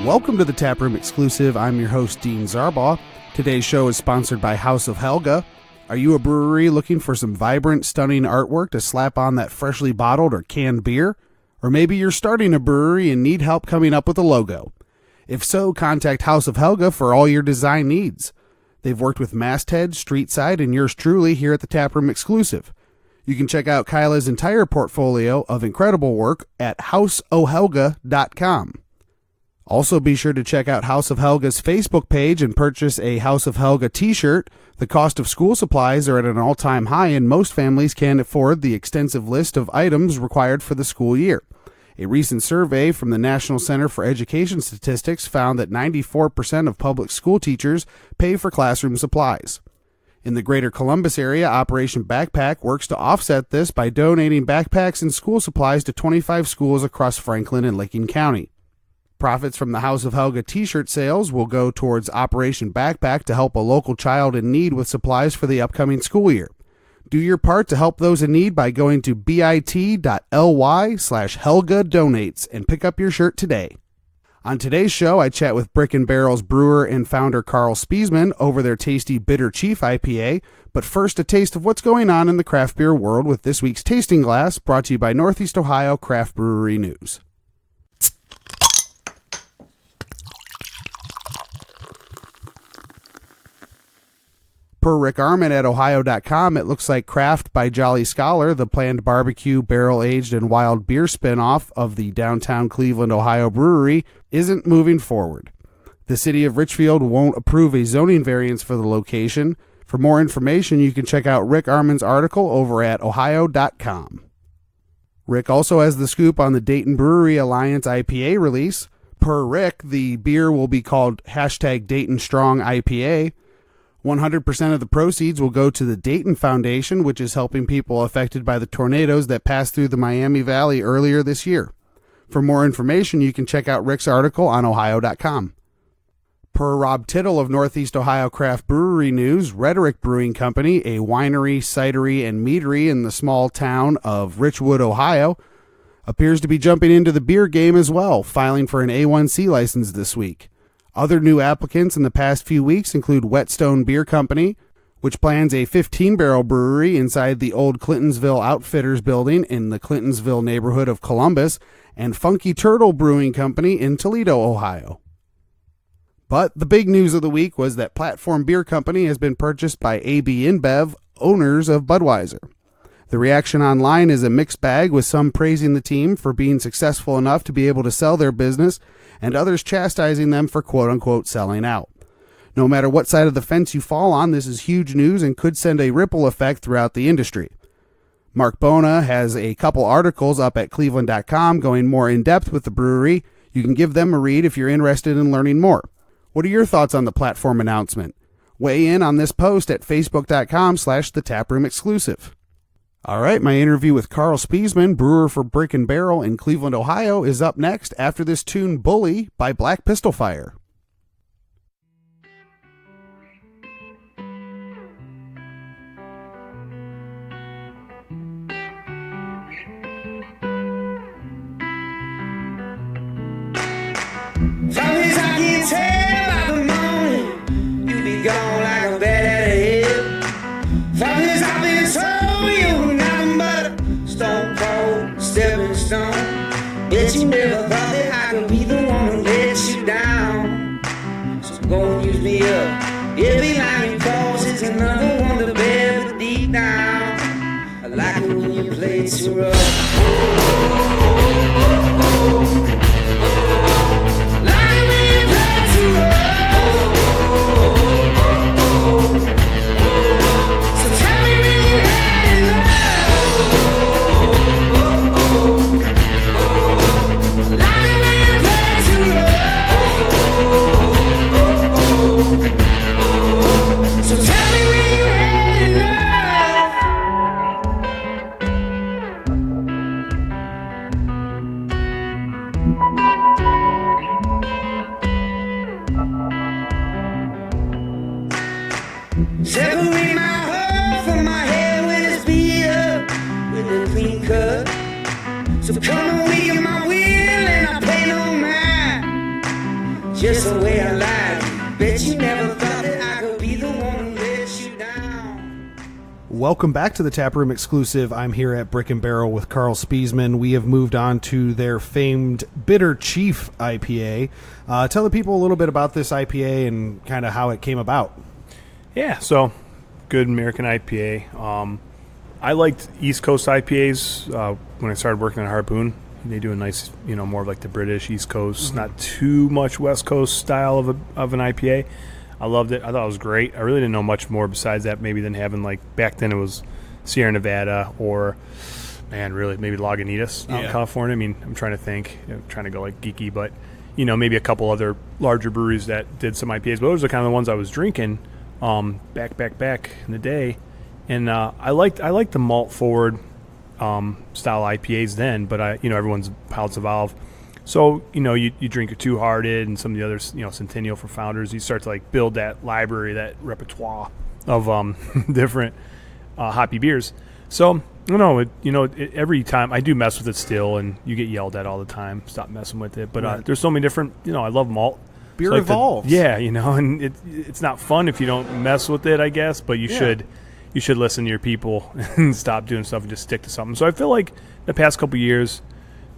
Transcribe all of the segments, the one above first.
and welcome to the Taproom Exclusive. I'm your host, Dean Zarbaugh. Today's show is sponsored by House of Helga. Are you a brewery looking for some vibrant, stunning artwork to slap on that freshly bottled or canned beer? Or maybe you're starting a brewery and need help coming up with a logo. If so, contact House of Helga for all your design needs. They've worked with Masthead, Streetside, and yours truly here at the Taproom Exclusive. You can check out Kyla's entire portfolio of incredible work at houseohelga.com. Also, be sure to check out House of Helga's Facebook page and purchase a House of Helga t-shirt. The cost of school supplies are at an all-time high, and most families can't afford the extensive list of items required for the school year. A recent survey from the National Center for Education Statistics found that 94% of public school teachers pay for classroom supplies. In the greater Columbus area, Operation Backpack works to offset this by donating backpacks and school supplies to 25 schools across Franklin and Licking County. Profits from the House of Helga t-shirt sales will go towards Operation Backpack to help a local child in need with supplies for the upcoming school year. Do your part to help those in need by going to bit.ly/Helga donates and pick up your shirt today. On today's show, I chat with Brick and Barrel's brewer and founder Karl Spiesman over their tasty Bitter Chief IPA, but first a taste of what's going on in the craft beer world with this week's Tasting Glass, brought to you by Northeast Ohio Craft Brewery News. Per Rick Armon at Ohio.com, it looks like Craft by Jolly Scholar, the planned barbecue, barrel-aged, and wild beer spin-off of the downtown Cleveland, Ohio brewery, isn't moving forward. The city of Richfield won't approve a zoning variance for the location. For more information, you can check out Rick Armon's article over at Ohio.com. Rick also has the scoop on the Dayton Brewery Alliance IPA release. Per Rick, the beer will be called #Dayton Strong IPA. 100% of the proceeds will go to the Dayton Foundation, which is helping people affected by the tornadoes that passed through the Miami Valley earlier this year. For more information, you can check out Rick's article on Ohio.com. Per Rob Tittle of Northeast Ohio Craft Brewery News, Rhetoric Brewing Company, a winery, cidery, and meadery in the small town of Richwood, Ohio, appears to be jumping into the beer game as well, filing for an A1C license this week. Other new applicants in the past few weeks include Whetstone Beer Company, which plans a 15-barrel brewery inside the old Clintonsville Outfitters building in the Clintonsville neighborhood of Columbus, and Funky Turtle Brewing Company in Toledo, Ohio. But the big news of the week was that Platform Beer Company has been purchased by AB-inBev, owners of Budweiser. The reaction online is a mixed bag, with some praising the team for being successful enough to be able to sell their business, and others chastising them for quote-unquote selling out. No matter what side of the fence you fall on, this is huge news and could send a ripple effect throughout the industry. Mark Bona has a couple articles up at cleveland.com going more in-depth with the brewery. You can give them a read if you're interested in learning more. What are your thoughts on the platform announcement? Weigh in on this post at facebook.com/thetaproomexclusive. All right, my interview with Karl Spiesman, brewer for Brick and Barrel in Cleveland, Ohio, is up next after this tune, Bully, by Black Pistol Fire. Sometimes I can tell by the morning you be gone like a bat out of hell. Sometimes I've been told you're nothing but a stone cold stepping stone. Bet you never thought that I could be the one to let you down. So go and use me up. Every line you cross is another one to bear, but deep down I like it when you play too rough. Separate my heart from my head when it's beat up with a clean cut. So come and weaken my will and I pay no mind. just the way I like. Bet you never thought that I could be the one who let you down. Welcome back to the Taproom Exclusive. I'm here at Brick and Barrel with Karl Spiesman. We have moved on to their famed Bitter Chief IPA. Tell the people a little bit about this IPA and kind of how it came about. Yeah, so good American IPA. I liked East Coast IPAs when I started working at Harpoon. They do a nice, more of like the British East Coast, not too much West Coast style of an IPA. I loved it. I thought it was great. I really didn't know much more besides that, maybe than having back then it was Sierra Nevada or, really maybe Lagunitas out in California. I mean, I'm trying to think. I'm trying to go geeky, but, maybe a couple other larger breweries that did some IPAs. But those are kind of the ones I was drinking back in the day. And I liked the malt forward style IPAs then, but everyone's palates evolve. So you drink a Two Hearted and some of the others, Centennial for Founders. You start to build that library, that repertoire of different hoppy beers. So every time I do mess with it still, and you get yelled at all the time. Stop messing with it. But there's so many different. I love malt. Beer evolves. And it's not fun if you don't mess with it, I guess. But you should. You should listen to your people and stop doing stuff and just stick to something. So I feel like the past couple of years,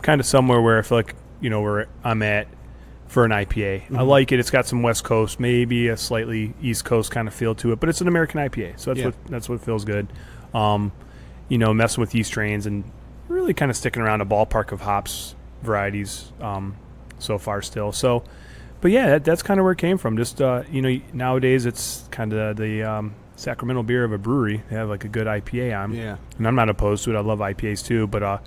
kind of somewhere where I feel like, where I'm at for an IPA. Mm-hmm. I like it. It's got some West Coast, maybe a slightly East Coast kind of feel to it, but it's an American IPA. So that's what feels good. Messing with yeast strains and really kind of sticking around a ballpark of hops varieties so far still. So, but yeah, that's kind of where it came from. Just, nowadays it's kind of the Sacramento beer of a brewery. They have a good IPA on. Yeah. And I'm not opposed to it. I love IPAs too, but I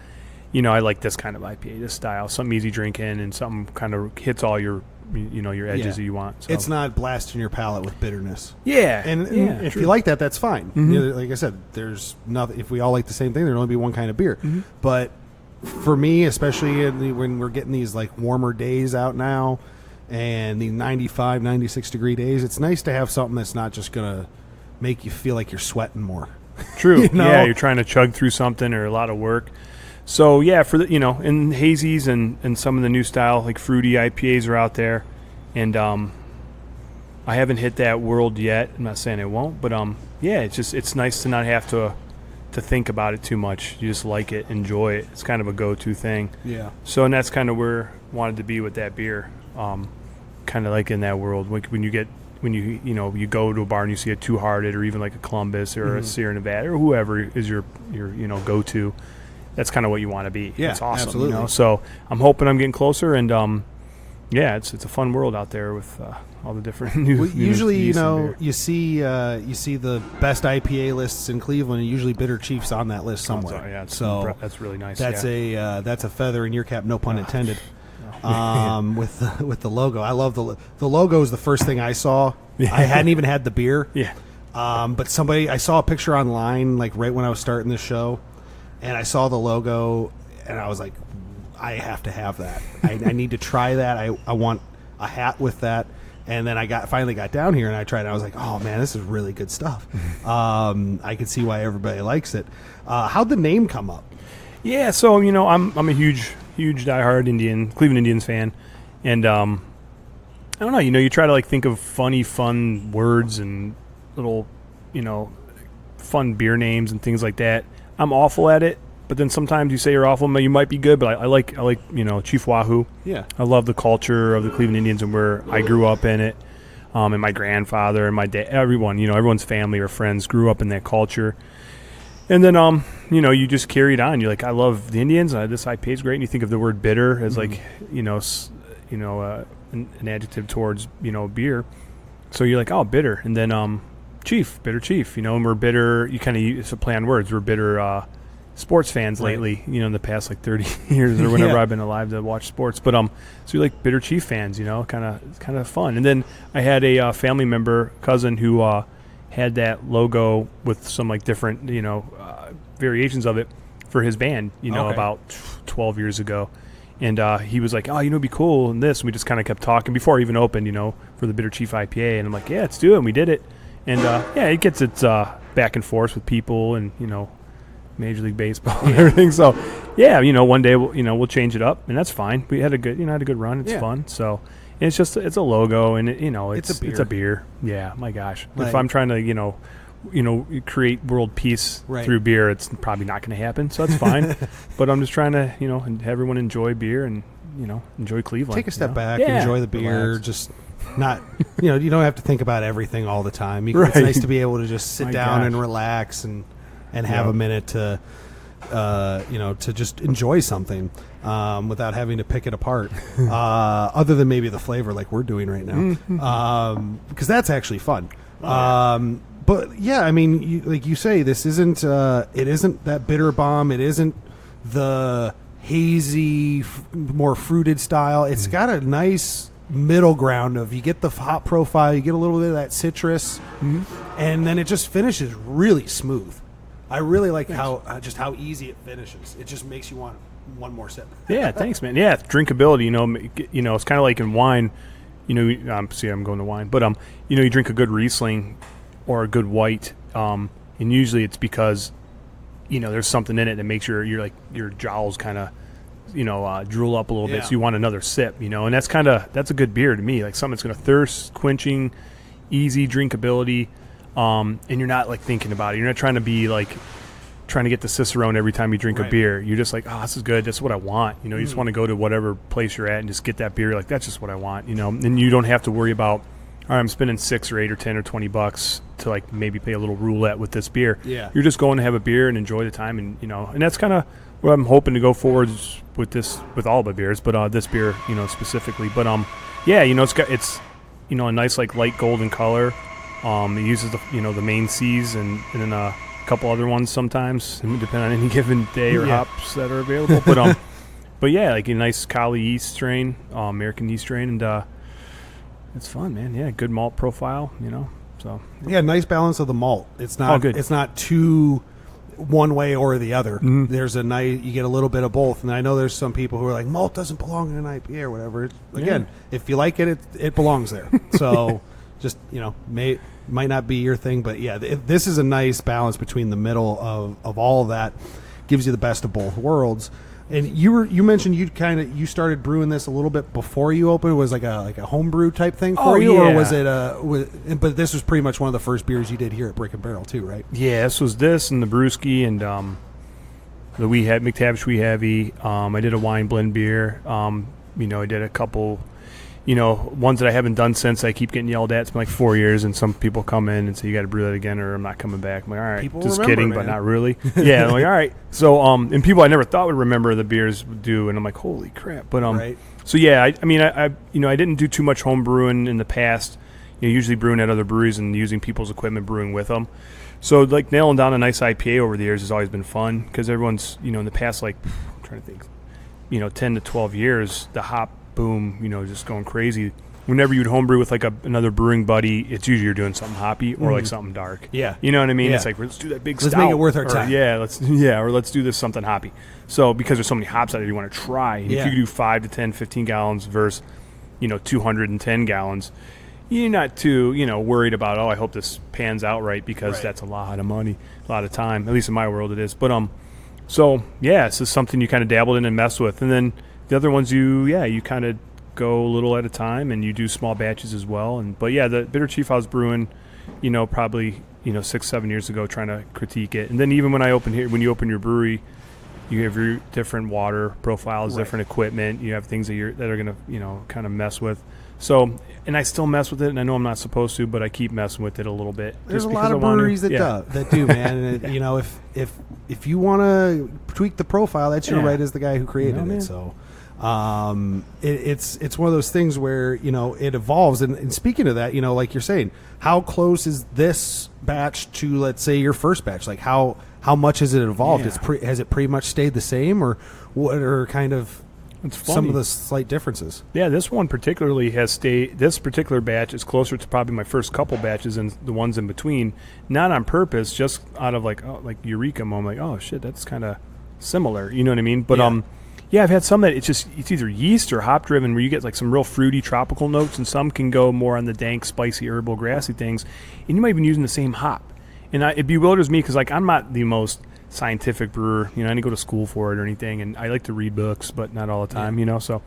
like this kind of IPA, this style, something easy drinking and something kind of hits all your your edges that you want. So. It's not blasting your palate with bitterness. Yeah. And if you like that, that's fine. Mm-hmm. Like I said, there's nothing. If we all like the same thing, there'll only be one kind of beer. Mm-hmm. But for me, especially when we're getting these warmer days out now and the 95, 96 degree days, it's nice to have something that's not just going to make you feel like you're sweating more. True. Yeah, you're trying to chug through something or a lot of work. So, yeah, for the and hazies and some of the new style, fruity IPAs are out there. And I haven't hit that world yet. I'm not saying I won't, but it's nice to not have to think about it too much. You just like it, enjoy it. It's kind of a go-to thing. Yeah. So, and that's kind of where I wanted to be with that beer. Kind of in that world. When you go to a bar and you see a Two Hearted or even a Columbus or a Sierra Nevada or whoever is your go-to, that's kind of what you want to be. Yeah, it's awesome. Absolutely. So I'm hoping I'm getting closer, and it's a fun world out there with all the different new. Well, usually, you see the best IPA lists in Cleveland, and usually Bitter Chief's on that list somewhere. So that's really nice. That's a feather in your cap, no pun intended. With the logo, I love the logo is the first thing I saw. I hadn't even had the beer. Yeah. But I saw a picture online right when I was starting this show, and I saw the logo, and I was like, I have to have that. I need to try that. I want a hat with that. And then I finally got down here and I tried it. I was like, oh man, this is really good stuff. I can see why everybody likes it. How'd the name come up? Yeah, so I'm a huge diehard Cleveland Indians fan, and I don't know. You try to think of fun words and little, fun beer names and things like that. I'm awful at it, but then sometimes you say you're awful, you might be good. But I like Chief Wahoo. Yeah, I love the culture of the Cleveland Indians and where I grew up in it, and my grandfather and my dad, everyone, everyone's family or friends grew up in that culture. And then, you just carry it on. You're like, I love the Indians. This IPA is great. And you think of the word bitter as an adjective towards, beer. So you're like, oh, bitter. And then Bitter Chief, and we're bitter. You kind of it's a play on words. We're bitter sports fans lately, in the past 30 years or whenever I've been alive to watch sports. But so you're like Bitter Chief fans, kind of fun. And then I had a family member, cousin, who had that logo with some different, variations of it for his band, about 12 years ago. And he was like, oh, it'd be cool and this. And we just kind of kept talking before it even opened, for the Bitter Chief IPA. And I'm like, yeah, let's do it. And we did it. And it gets its back and forth with people and, Major League Baseball and everything. So, one day we'll change it up, and that's fine. We had a good run. It's fun. So, And it's a logo, and it's a beer. a beer. Yeah, my gosh. Right. If I'm trying to create world peace through beer, it's probably not going to happen. So that's fine. But I'm just trying to have everyone enjoy beer and enjoy Cleveland. Take a step back, Yeah. enjoy the beer, Relax. just not you don't have to think about everything all the time. It's Right. nice to be able to just sit My down gosh. and relax and have Yeah. a minute to to just enjoy something without having to pick it apart, other than maybe the flavor like we're doing right now, because that's actually fun. But yeah, I mean, like you say, this isn't it isn't that bitter bomb. It isn't the hazy, more fruited style. It's got a nice middle ground of, you get the hop profile, you get a little bit of that citrus, and then it just finishes really smooth. I really like how easy it finishes. It just makes you want one more sip. Yeah, thanks, man. Yeah, drinkability. It's kind of like in wine. See, I'm going to wine, but you drink a good Riesling or a good white, and usually it's because there's something in it that makes your jowls kind of drool up a little bit, so you want another sip. And that's a good beer to me, like something that's going to thirst quenching, easy drinkability. And you're not like thinking about it. You're not trying to be like trying to get the Cicerone every time you drink a beer. You're just like, oh, this is good. That's what I want. You just want to go to whatever place you're at and just get that beer. Like, that's just what I want. And you don't have to worry about, all right, I'm spending $6 or $8 or $10 or $20 to like maybe play a little roulette with this beer. Yeah. You're just going to have a beer and enjoy the time, and and that's kind of what I'm hoping to go forward with all my beers, but this beer, specifically. But it's a nice like light golden color. It uses the main C's and then a couple other ones sometimes, depending on any given day or hops that are available. But yeah, like a nice Kali yeast strain, American yeast strain, and it's fun, man. Yeah, good malt profile, So yeah, nice balance of the malt. It's not good. It's not too one way or the other. There's a nice, you get a little bit of both. And I know there's some people who are like, malt doesn't belong in an IPA or whatever. Again, if you like it, it belongs there. So just might not be your thing, but yeah, this is a nice balance between the middle of all of that. Gives you the best of both worlds. And you mentioned you started brewing this a little bit before you opened. It was like a homebrew type thing for you, or was it but this was pretty much one of the first beers you did here at Brick and Barrel too, right? Yeah, this was and the brewski and the McTavish Wee Heavy. I did a wine blend beer. I did a couple, ones that I haven't done since. I keep getting yelled at. It's been like 4 years, and some people come in and say, you got to brew that again or I'm not coming back. I'm like, all right, people just remember, kidding, man. but not really. Yeah, I'm like, all right. So, and people I never thought would remember the beers do, and I'm like, holy crap. But, Right. so yeah, I didn't do too much home brewing in the past. Usually brewing at other breweries and using people's equipment, brewing with them. So, like, nailing down a nice IPA over the years has always been fun because everyone's, in the past, like, I'm trying to think, 10 to 12 years, the hop boom, just going crazy. Whenever you'd homebrew with like another brewing buddy, it's usually you're doing something hoppy or like something dark. Yeah. You know what I mean? Yeah. It's like, let's do that big Let's stout. make it worth our Or, time. Yeah, or let's do this something hoppy. So because there's so many hops out there you want to try. And if you could do 5 to 10, 15 gallons versus, 210 gallons, you're not too, worried about, I hope this pans out right because that's a lot of money, a lot of time. At least in my world it is. But so yeah, it's just something you kind of dabbled in and messed with. And then the other ones you kind of go a little at a time, and you do small batches as well. But yeah, the Bitter Chief I was brewing, probably 6-7 years ago, trying to critique it. And then even when when you open your brewery, you have your different water profiles, different equipment. You have things that are gonna kind of mess with. So, and I still mess with it, and I know I'm not supposed to, but I keep messing with it a little bit. There's just a lot of breweries that do, man. And if you want to tweak the profile, that's your right as the guy who created it. So. It's one of those things where it evolves, and speaking of that, like you're saying, how close is this batch to, let's say, your first batch? Like how much has it evolved? Has it pretty much stayed the same, or what are kind of some of the slight differences? Yeah, this one particularly has stayed. This particular batch is closer to probably my first couple batches and the ones in between, not on purpose, just out of like eureka moment. Like, oh shit, that's kind of similar. You know what I mean? But yeah, I've had some that it's either yeast or hop driven, where you get like some real fruity tropical notes, and some can go more on the dank, spicy, herbal, grassy things, and you might be using the same hop. And it bewilders me because like I'm not the most scientific brewer. I didn't go to school for it or anything, and I like to read books, but not all the time. So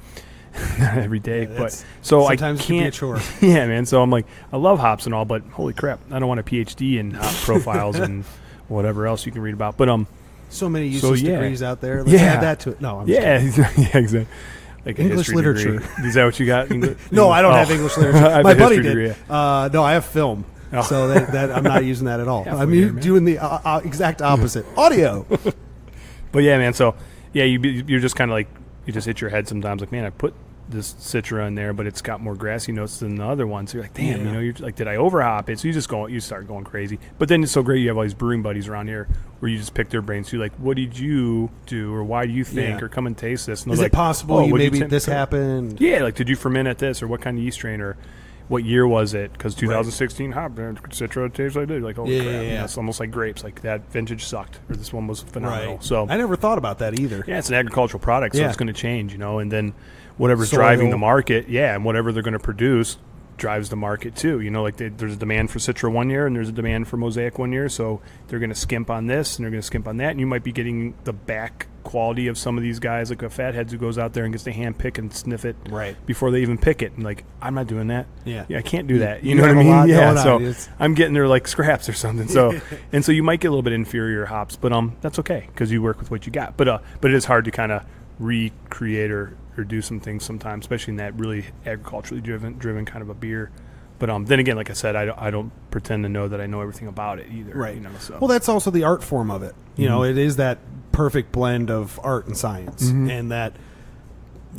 not every day. Yeah, but so I sometimes it can be a can't. chore. Yeah, man. So I'm like, I love hops and all, but holy crap, I don't want a PhD in hop profiles and whatever else you can read about. But So many useless yeah. degrees out there. Let's Yeah. add that to it. No, I'm just yeah, yeah, exactly. Like a English history degree. literature. Is that what you got? No, I don't Oh. have English literature. I have My a buddy history did. degree, No, I have film. Oh. So that I'm not using that at all. Halfway I'm there, man. doing the exact opposite. Audio. But yeah, man. So yeah, you're just kind of like, you just hit your head sometimes. Like, man, I put this Citra in there, but it's got more grassy notes than the other one. So you're like, damn, Yeah. you're like, did I overhop it? So you start going crazy. But then it's so great. You have all these brewing buddies around here where you just pick their brains. So you're like, what did you do, or why do you think, Yeah. or come and taste this? And Is they're it like, possible oh, you what'd maybe think- this happened? Yeah, like, did you ferment at this, or what kind of yeast strain, or what year was it? Because 2016 hop, Citra tastes like this. Like, holy Yeah, crap. yeah, yeah. It's almost like grapes. Like, that vintage sucked, or this one was phenomenal. Right. So I never thought about that either. yeah, it's an agricultural product, so Yeah. it's going to change, and then whatever's Soil. driving the market, and whatever they're going to produce drives the market too. Like there's a demand for Citra one year and there's a demand for Mosaic one year, so they're going to skimp on this and they're going to skimp on that, and you might be getting the back quality of some of these guys, like a Fatheads who goes out there and gets to hand pick and sniff it Right. before they even pick it. And like, I'm not doing that. Yeah. I can't do that. You You know what I have a mean? lot Yeah. going on. So It's- I'm getting there like scraps or something. So and so you might get a little bit inferior hops, but that's okay because you work with what you got. But it is hard to kind of recreate or do some things sometimes, especially in that really agriculturally driven kind of a beer. But then again, like I said, I don't pretend to know that I know everything about it either. Right. So. Well, that's also the art form of it. You know, Mhm. it is that perfect blend of art and science, Mhm. and that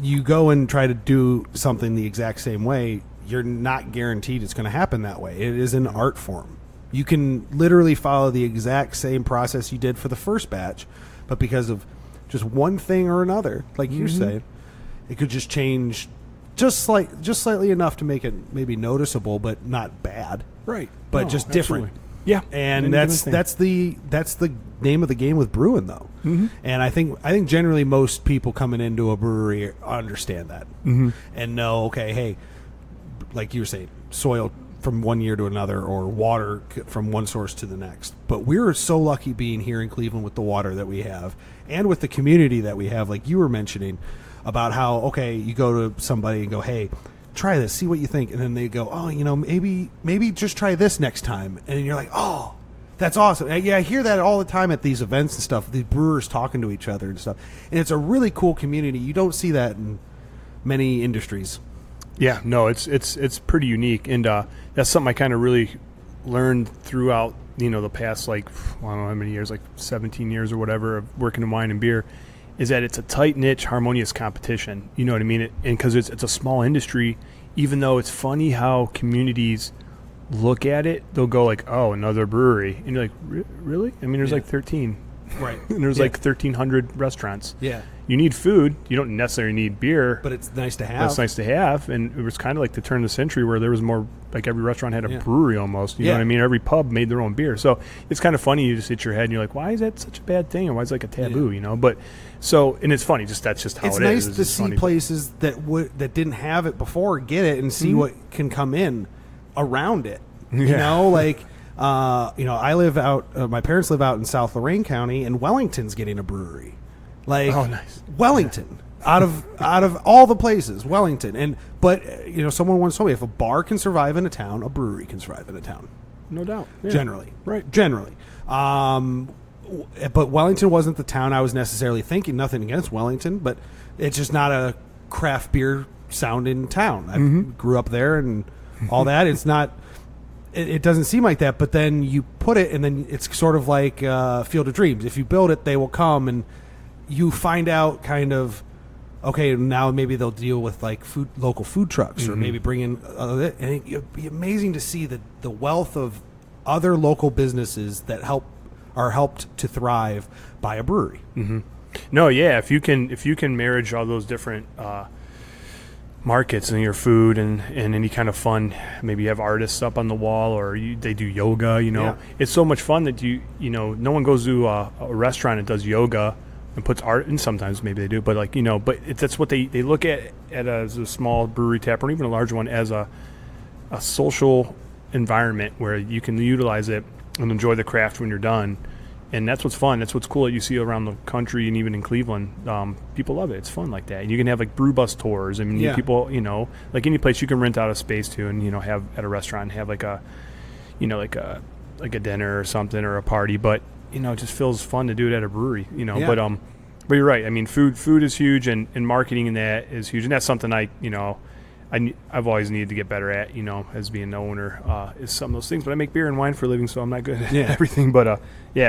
you go and try to do something the exact same way, you're not guaranteed it's going to happen that way. It is an art form. You can literally follow the exact same process you did for the first batch, but because of just one thing or another, like you're saying, it could just change just slightly enough to make it maybe noticeable, but not bad. right. But No, just different. absolutely. Yeah. And Any that's given thing. the name of the game with brewing, though. Mhm. And I think generally most people coming into a brewery understand that Mhm. and know, okay, hey, like you were saying, soil from one year to another, or water from one source to the next. But we're so lucky being here in Cleveland with the water that we have, and with the community that we have, like you were mentioning about how, okay, you go to somebody and go, hey, try this, see what you think, and then they go, oh, maybe just try this next time, and you're like, oh, that's awesome. Yeah, I hear that all the time at these events and stuff, these brewers talking to each other and stuff, and it's a really cool community. You don't see that in many industries. Yeah, no, it's pretty unique, and that's something I kind of really learned throughout the past, like, I don't know how many years, like 17 years or whatever of working in wine and beer, is that it's a tight niche, harmonious competition. You know what I mean? And because it's a small industry, even though it's funny how communities look at it, they'll go like, oh, another brewery, and you're like, really? I mean, there's like 13, Right. and there's Yeah. like 1,300 restaurants. Yeah. You need food. You don't necessarily need beer. But it's nice to have. That's nice to have, and it was kind of like the turn of the century where there was more, like every restaurant had a Yeah. brewery almost. You know Yeah. what I mean? Every pub made their own beer. So it's kind of funny. You just hit your head and you're like, why is that such a bad thing? Or why is it like a taboo? But so, and it's funny. Just that's just how It's it nice is. to just see funny. places that didn't have it before get it and see what can come in around it. You Yeah. know, like I live out. My parents live out in South Lorain County, and Wellington's getting a brewery. Like, Oh, nice. Wellington, out of all the places, Wellington. But someone once told me, if a bar can survive in a town, a brewery can survive in a town. No doubt. Yeah. Generally, Right. Generally. But Wellington wasn't the town I was necessarily thinking. Nothing against Wellington, but it's just not a craft beer sounding town. I grew up there and all that. It's not. It doesn't seem like that. But then you put it, and then it's sort of like Field of Dreams. If you build it, they will come, and you find out kind of. Okay, now maybe they'll deal with like local food trucks, or maybe bring in, and it'd be amazing to see the wealth of other local businesses that are helped to thrive by a brewery. No, yeah. If you can marriage all those different markets and your food and any kind of fun, maybe you have artists up on the wall, or they do yoga. Yeah. It's so much fun that no one goes to a restaurant and does yoga and puts art, and sometimes maybe they do, but that's what they look at as a small brewery tap, or even a larger one, as a social environment where you can utilize it and enjoy the craft when you're done. And that's what's fun. That's what's cool that you see around the country and even in Cleveland. People love it. It's fun like that. And you can have like brew bus tours. I mean, people, like any place you can rent out a space to and, have at a restaurant, have like a, like a dinner or something or a party. But, it just feels fun to do it at a brewery, But you're right. I mean, food is huge and marketing in that is huge. And that's something I've always needed to get better at, as being an owner, is some of those things. But I make beer and wine for a living, so I'm not good at everything. But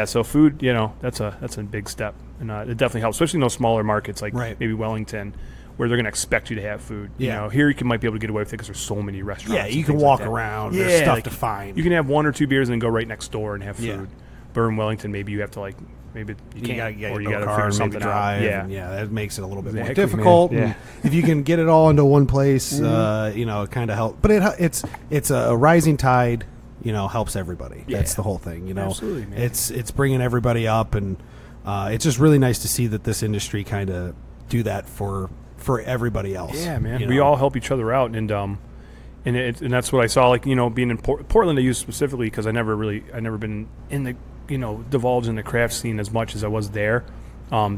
so food, that's a big step, and it definitely helps, especially in those smaller markets like maybe Wellington, where they're going to expect you to have food. Here you might be able to get away with it because there's so many restaurants. Yeah, you can walk around. There's stuff to find. You can have 1 or 2 beers and then go right next door and have food. But in Wellington, maybe you have to maybe you can't, or you got to figure something out. That makes it a little bit more difficult. If you can get it all into one place, it kind of helps. But it's a rising tide. Helps everybody. That's the whole thing. Absolutely, man. It's bringing everybody up, and it's just really nice to see that this industry kind of do that for everybody else. Yeah, man. We all help each other out, and that's what I saw. Like being in Portland, I used specifically because I never been in the divulged in the craft scene as much as I was there,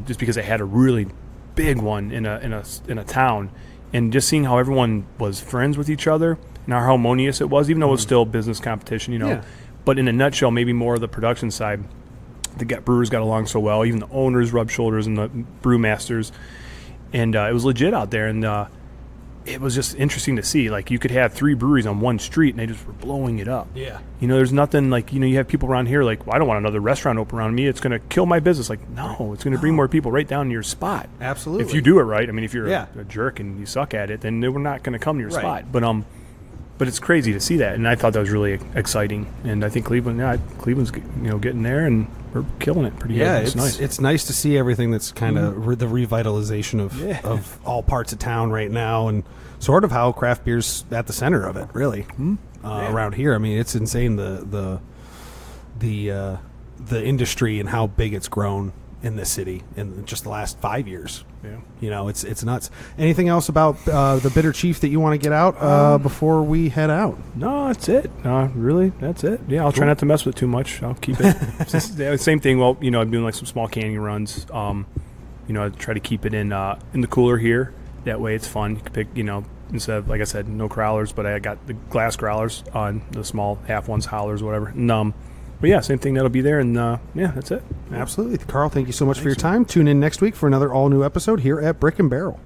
just because I had a really big one in a town, and just seeing how everyone was friends with each other and how harmonious it was, even though it was still business competition, But in a nutshell, maybe more of the production side, the brewers got along so well. Even the owners rubbed shoulders and the brewmasters, and it was legit out there. And it was just interesting to see. Like, you could have 3 breweries on one street, and they just were blowing it up. Yeah. There's nothing like, you have people around here like, well, I don't want another restaurant open around me. It's going to kill my business. Like, no, it's going to bring more people right down to your spot. Absolutely. If you do it right. I mean, if you're a jerk and you suck at it, then they were not going to come to your spot. But it's crazy to see that, and I thought that was really exciting. And I think Cleveland's getting there, and we're killing it pretty good. Yeah, it's nice. It's nice to see everything that's kind of the revitalization of all parts of town right now, and sort of how craft beer's at the center of it, really. Around here. I mean, it's insane the industry and how big it's grown in this city in just the last 5 years. Yeah, it's nuts. Anything else about the Bitter Chief that you want to get out before we head out? No, that's it. Really, that's it. Yeah, I'll try not to mess with it too much. I'll keep it. Same thing. Well, I'm doing like some small canning runs. I try to keep it in the cooler here. That way, it's fun. You can pick, instead of, like I said, no growlers, but I got the glass growlers on the small half ones, howlers, whatever. And, but yeah, same thing that'll be there, and that's it. Absolutely. Karl, thank you so much for your time. Tune in next week for another all-new episode here at Brick and Barrel.